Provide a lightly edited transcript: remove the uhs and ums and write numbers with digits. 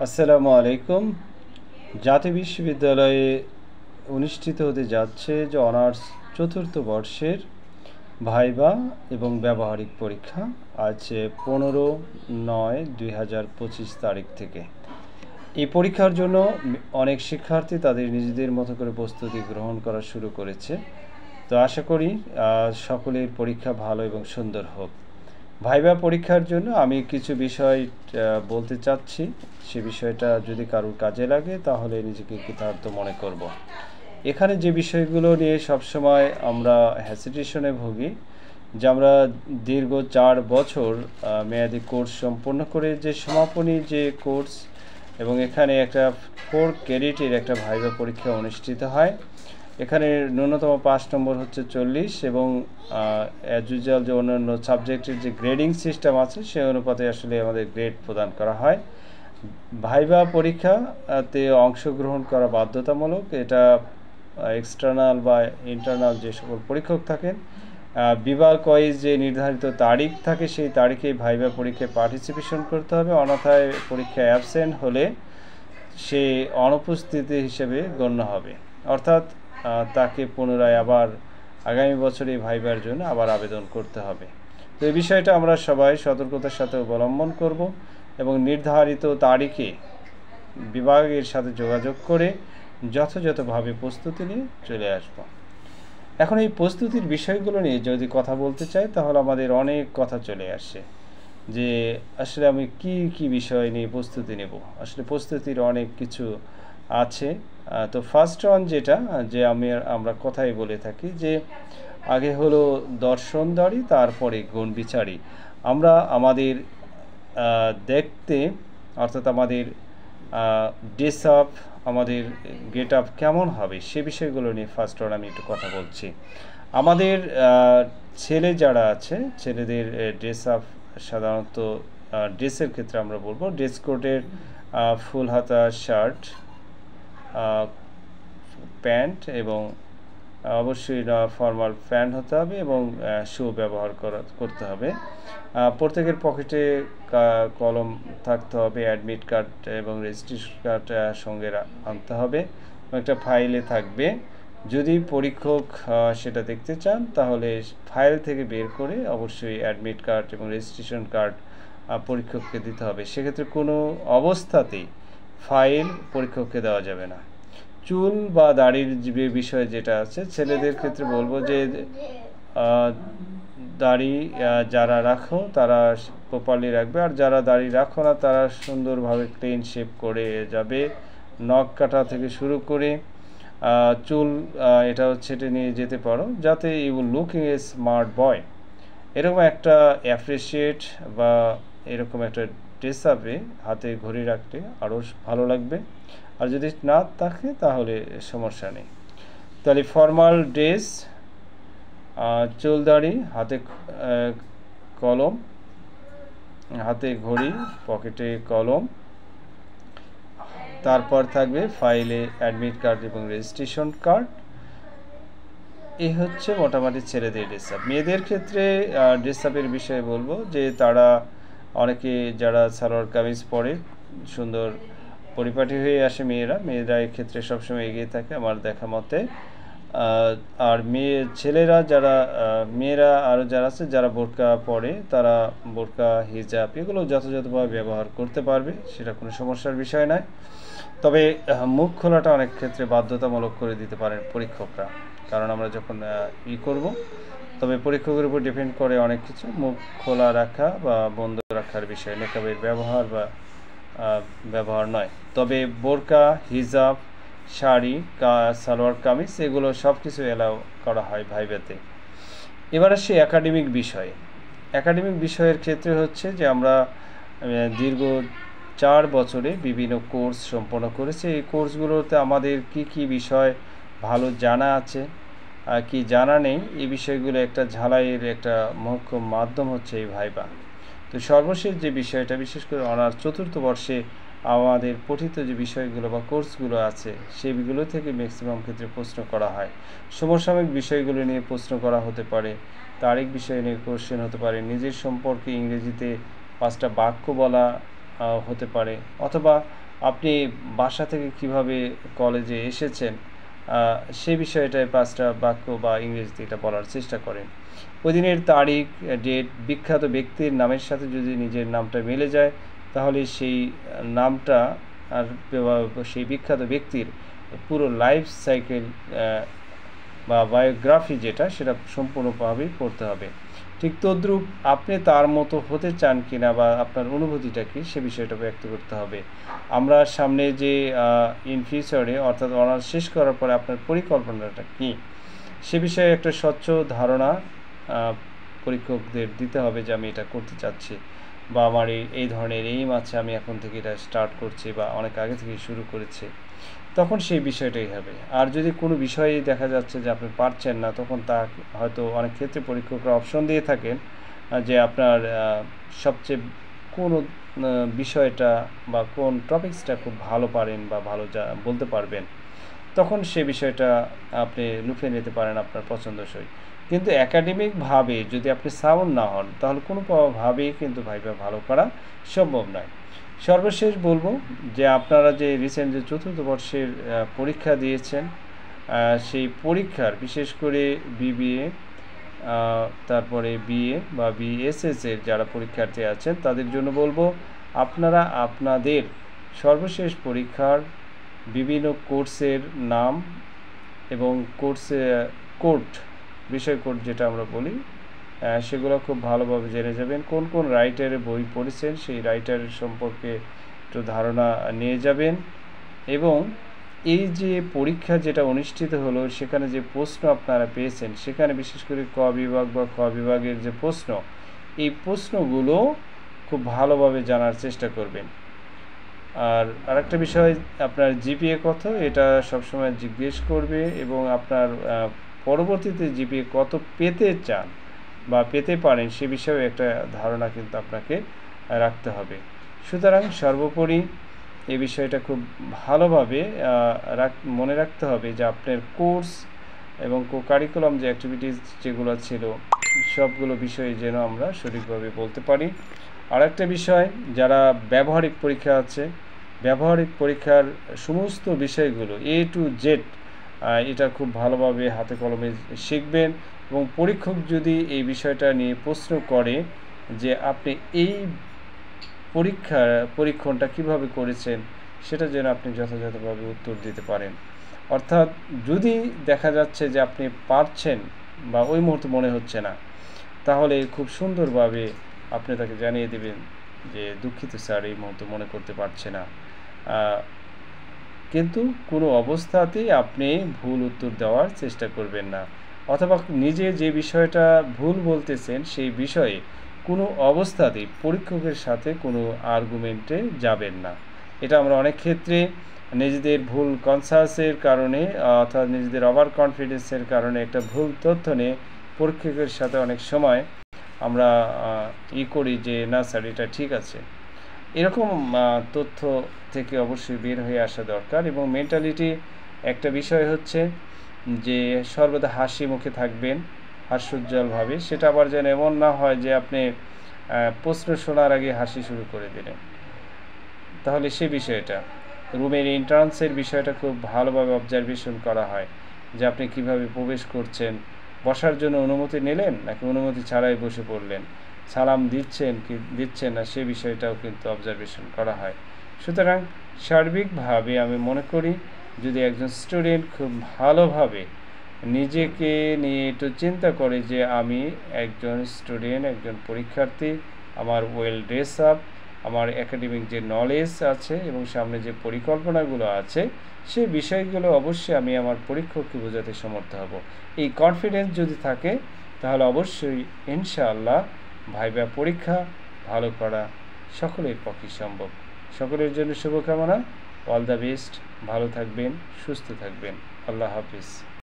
আসসালামু আলাইকুম। জাতীয় বিশ্ববিদ্যালয়ে অনুষ্ঠিত হতে যাচ্ছে যে অনার্স চতুর্থ বর্ষের ভাইবা এবং ব্যবহারিক পরীক্ষা আজ 15/9/2025 তারিখ থেকে। এই পরীক্ষার জন্য অনেক শিক্ষার্থী তাদের নিজেদের মতো করে প্রস্তুতি গ্রহণ করা শুরু করেছে। তো আশা করি সকলের পরীক্ষা ভালো এবং সুন্দর হোক। ভাইবা পরীক্ষার জন্য আমি কিছু বিষয় বলতে চাচ্ছি। সে বিষয়টা যদি কারোর কাজে লাগে তাহলে নিজেকে কৃতার্থ মনে করব। এখানে যে বিষয়গুলো নিয়ে সবসময় আমরা হেসিটেশনে ভুগি, যে আমরা দীর্ঘ 4 বছর মেয়াদি কোর্স সম্পন্ন করে যে সমাপনী যে কোর্স, এবং এখানে একটা 4 ক্রেডিটের একটা ভাইবা পরীক্ষা অনুষ্ঠিত হয়। এখানে ন্যূনতম 5 নম্বর হচ্ছে 40, এবং অ্যাজ ইউজুয়াল যে অন্যান্য সাবজেক্টের যে গ্রেডিং সিস্টেম আছে সেই অনুপাতে আসলে আমাদের গ্রেড প্রদান করা হয়। ভাইবা পরীক্ষাতে অংশগ্রহণ করা বাধ্যতামূলক। এটা এক্সটার্নাল বা ইন্টারনাল যে সকল পরীক্ষক থাকেন, বিভাগ ওয়াইজ যে নির্ধারিত তারিখ থাকে সেই তারিখে ভাইবা পরীক্ষায় পার্টিসিপেশন করতে হবে। অন্যথায় পরীক্ষায় অ্যাবসেন্ট হলে সে অনুপস্থিতি হিসেবে গণ্য হবে, অর্থাৎ তাকে পুনরায় আবার আগামী বছরে ভাইবার জন্য আবার আবেদন করতে হবে। তো এই বিষয়টা আমরা সবাই সতর্কতার সাথে অবলম্বন করব এবং নির্ধারিত তারিখে বিভাগের সাথে যোগাযোগ করে যথাযথভাবে প্রস্তুতি নিয়ে চলে আসব। এখন এই প্রস্তুতির বিষয়গুলো নিয়ে যদি কথা বলতে চাই তাহলে আমাদের অনেক কথা চলে আসে, যে আসলে আমি কি বিষয় নিয়ে প্রস্তুতি নেব। আসলে প্রস্তুতির অনেক কিছু আছে। তো ফার্স্ট ওয়ান যেটা, যে আমরা কথাই বলে থাকি যে আগে হলো দর্শনদারি, তারপরে গুণ বিচারি। আমরা আমাদের দেখতে, অর্থাৎ আমাদের ড্রেস আপ, আমাদের গেট আপ কেমন হবে সে বিষয়গুলো নিয়ে ফার্স্ট ওয়ান আমি একটু কথা বলছি। আমাদের ছেলে যারা আছে, ছেলেদের ড্রেস আপ সাধারণত ড্রেসের ক্ষেত্রে আমরা বলবো ড্রেস কোডের ফুল হাতা শার্ট, প্যান্ট, এবং অবশ্যই ফর্মাল প্যান্ট হতে হবে, এবং শু ব্যবহার করতে হবে। প্রত্যেকের পকেটে কলম থাকতে হবে, অ্যাডমিট কার্ড এবং রেজিস্ট্রেশন কার্ড সঙ্গে আনতে হবে, একটা ফাইলে থাকবে। যদি পরীক্ষক সেটা দেখতে চান তাহলে ফাইল থেকে বের করে অবশ্যই অ্যাডমিট কার্ড এবং রেজিস্ট্রেশন কার্ড পরীক্ষককে দিতে হবে। সেক্ষেত্রে কোনো অবস্থাতেই ফাইল পরীক্ষককে দেওয়া যাবে না। চুল বা দাড়ির যে বিষয় যেটা আছে, ছেলেদের ক্ষেত্রে বলবো যে দাড়ি যারা রাখো তারা প্রপারলি রাখবে, আর যারা দাড়ি রাখো না তারা সুন্দরভাবে ক্লিন শেভ করে যাবে। নখ কাটা থেকে শুরু করে চুল এটাও ছেটে নিয়ে যেতে পারো, যাতে you looking a smart boy. এরকম একটা অ্যাপ্রিসিয়েট বা এরকম একটা ড্রেস আপে হাতে ঘড়ি রাখতে আরও ভালো লাগবে। আর যদি না থাকে তাহলে সমস্যা নেই। তাহলে ফর্মাল ড্রেস, চুল দাড়ি, হাতে কলম, হাতে ঘড়ি, পকেটে কলম, তারপর থাকবে ফাইলে অ্যাডমিট কার্ড এবং রেজিস্ট্রেশন কার্ড। এই হচ্ছে মোটামুটি ছেলেদের ড্রেস আপ। মেয়েদের ক্ষেত্রে ড্রেস আপের বিষয়ে বলবো যে তারা অনেকে যারা সালোয়ার কামিজ পরে সুন্দর পরিপাটি হয়ে আসে, মেয়েরা এক্ষেত্রে সবসময় এগিয়ে থাকে আমার দেখা মতে। আর ছেলেরা যারা মেয়েরা আরও যারা আছে যারা বোরকা পরে, তারা বোরকা, হিজাব এগুলো যথাযথভাবে ব্যবহার করতে পারবে, সেটা কোনো সমস্যার বিষয় নয়। তবে মুখ খোলাটা অনেক ক্ষেত্রে বাধ্যতামূলক করে দিতে পারেন পরীক্ষকরা, কারণ আমরা যখন করব, তবে পরীক্ষকের উপর ডিপেন্ড করে অনেক কিছু। মুখ খোলা রাখা বা বন্ধ রাখার বিষয়, নেকাবের ব্যবহার বা ব্যবহার নয়। তবে বোরকা, হিজাব, শাড়ি, সালোয়ার কামিজ এগুলো সব কিছু এলাও করা হয় ভাইভাতে। এবার আসি একাডেমিক বিষয়ে। একাডেমিক বিষয়ের ক্ষেত্রে হচ্ছে যে আমরা দীর্ঘ 4 বছরে বিভিন্ন কোর্স সম্পন্ন করেছি। এই কোর্সগুলোতে আমাদের কি বিষয় ভালো জানা আছে, কি জানা নেই, এই বিষয়গুলো একটা ঝালাইয়ের একটা মুখ্য মাধ্যম হচ্ছে এই ভাইবা। তো সর্বশেষ যে বিষয়টা, বিশেষ করে অনার্স চতুর্থ বর্ষে আমাদের পঠিত যে বিষয়গুলো বা কোর্সগুলো আছে সেগুলো থেকে ম্যাক্সিমাম ক্ষেত্রে প্রশ্ন করা হয়। সমসাময়িক বিষয়গুলো নিয়ে প্রশ্ন করা হতে পারে, তারিখ বিষয় নিয়ে কোশ্চেন হতে পারে, নিজের সম্পর্কে ইংরেজিতে 5টা বাক্য বলা হতে পারে, অথবা আপনি বাসা থেকে কিভাবে কলেজে এসেছেন সে বিষয়টায় 5টা বাক্য বা ইংরেজিতে এটা বলার চেষ্টা করেন। ওই দিনের তারিখ, ডেট, বিখ্যাত ব্যক্তির নামের সাথে যদি নিজের নামটা মিলে যায়, তাহলে সেই নামটা আর সেই বিখ্যাত ব্যক্তির পুরো লাইফ সাইকেল বা বায়োগ্রাফি যেটা, সেটা সম্পূর্ণভাবেই পড়তে হবে। ঠিক তদ্রূপ আপনি তার মতো হতে চান কিনা বা আপনার অনুভূতিটা কী, সে বিষয়টা ব্যক্ত করতে হবে। আমরা সামনে যে ইন ফিউচারে অর্থাৎ অনার্স শেষ করার পরে আপনার পরিকল্পনাটা কী, সে বিষয়ে একটা স্বচ্ছ ধারণা পরীক্ষকদের দিতে হবে যে আমি এটা করতে চাচ্ছি, বা আমার এই ধরনের এইম আছে, আমি এখন থেকে এটা স্টার্ট করছি বা অনেক আগে থেকে শুরু করেছি, তখন সেই বিষয়টাই হবে। আর যদি কোনো বিষয়ে দেখা যাচ্ছে যে আপনি পারছেন না, তখন তা হয়তো অনেক ক্ষেত্রে পরীক্ষকরা অপশন দিয়ে থাকেন যে আপনার সবচেয়ে কোন বিষয়টা বা কোন টপিকসটা খুব ভালো পারেন বা ভালো বলতে পারবেন, তখন সে বিষয়টা আপনি লুফে নিতে পারেন আপনার পছন্দসই। কিন্তু একাডেমিকভাবে যদি আপনি সাউন্ড না হন, তাহলে কোনোভাবেই কিন্তু ভাইভা ভালো করা সম্ভব নয়। সর্বশেষ বলবো যে আপনারা যে রিসেন্ট যে 4র্থ বর্ষের পরীক্ষা দিয়েছেন, সেই পরীক্ষার বিশেষ করে বিবিএ, তারপরে বিএ বা বিএসএস এর যারা পরীক্ষার্থী আছেন, তাদের জন্য বলবো আপনারা আপনাদের সর্বশেষ পরীক্ষার বিভিন্ন কোর্সের নাম এবং বিষয় কোড যেটা আমরা বলি, সেগুলো খুব ভালোভাবে জেনে যাবেন। কোন কোন রাইটারের বই পড়েছেন সেই রাইটারের সম্পর্কে একটু ধারণা নিয়ে যাবেন। এবং এই যে পরীক্ষা যেটা অনুষ্ঠিত হলো, সেখানে যে প্রশ্ন আপনারা পেয়েছেন, সেখানে বিশেষ করে ক বিভাগ বা খ বিভাগের যে প্রশ্ন, এই প্রশ্নগুলো খুব ভালোভাবে জানার চেষ্টা করবেন। আর আরেকটা বিষয়, আপনার জিপিএ কত, এটা সবসময় জিজ্ঞেস করবে, এবং আপনার পরবর্তীতে জিপিএ কত পেতে চান বা পেতে পারেন সে বিষয়ে একটা ধারণা কিন্তু আপনাকে রাখতে হবে। সুতরাং সর্বোপরি এই বিষয়টা খুব ভালোভাবে মনে রাখতে হবে যে আপনার কোর্স এবং কারিকুলাম যে অ্যাক্টিভিটিস যেগুলো ছিল, সবগুলো বিষয়ে যেন আমরা সঠিকভাবে বলতে পারি। আর একটা বিষয়, যারা ব্যবহারিক পরীক্ষা আছে, ব্যবহারিক পরীক্ষার সমস্ত বিষয়গুলো A to Z এটা খুব ভালোভাবে হাতে কলমে শিখবেন। এবং পরীক্ষক যদি এই বিষয়টা নিয়ে প্রশ্ন করে যে আপনি এই পরীক্ষণটা কিভাবে করেছেন, সেটা যেন আপনি যথাযথভাবে উত্তর দিতে পারেন। অর্থাৎ যদি দেখা যাচ্ছে যে আপনি পারছেন বা ওই মুহূর্তে মনে হচ্ছে না, তাহলে খুব সুন্দরভাবে আপনি তাকে জানিয়ে দেবেন যে দুঃখিত স্যার, এই মুহূর্তে মনে করতে পারছে না। কিন্তু কোনো অবস্থাতেই আপনি ভুল উত্তর দেওয়ার চেষ্টা করবেন না, অথবা নিজে যে বিষয়টা ভুল বলতেছেন সেই বিষয়ে কোনো অবস্থাতেই পরীক্ষকের সাথে কোনো আর্গুমেন্টে যাবেন না। এটা আমরা অনেক ক্ষেত্রে নিজেদের ভুল কনসাসের কারণে অর্থাৎ নিজেদের ওভার কনফিডেন্সের কারণে একটা ভুল তথ্য নিয়ে পরীক্ষকের সাথে অনেক সময় আমরা করি যে না স্যার এটা ঠিক আছে। এরকম তথ্য থেকে অবশ্যই বের হয়ে আসা দরকার। এবং মেন্টালিটি একটা বিষয় হচ্ছে যে সর্বদা হাসি মুখে থাকবেন, হাস্যোজ্জ্বলভাবে। সেটা আবার যেন এমন না হয় যে আপনি প্রশ্ন শোনার আগে হাসি শুরু করে দিলেন, তাহলে সে বিষয়টা রুমের এন্ট্রান্সের বিষয়টা খুব ভালোভাবে অবজারভেশন করা হয় যে আপনি কিভাবে প্রবেশ করছেন, বসার জন্য অনুমতি নিলেন নাকি অনুমতি ছাড়াই বসে পড়লেন, সালাম দিচ্ছেন কি দিচ্ছেন না, সে বিষয়টাও কিন্তু অবজারভেশন করা হয়। সুতরাং সার্বিকভাবে আমি মনে করি যদি একজন স্টুডেন্ট খুব ভালোভাবে নিজেকে নিয়ে একটু চিন্তা করে যে আমি একজন স্টুডেন্ট, একজন পরীক্ষার্থী, আমার ওয়েল ড্রেস আপ, আমার একাডেমিক যে নলেজ আছে এবং সামনে যে পরিকল্পনাগুলো আছে, সেই বিষয়গুলো অবশ্যই আমি আমার পরীক্ষককে বোঝাতে সমর্থ হব। এই কনফিডেন্স যদি থাকে, তাহলে অবশ্যই ইনশাআল্লাহ ভাইভা পরীক্ষা ভালো করা সকলের পক্ষে সম্ভব। সকলের জন্য শুভকামনা। All the best. ভালো থাকবেন, সুস্থ থাকবেন। আল্লাহ হাফিজ।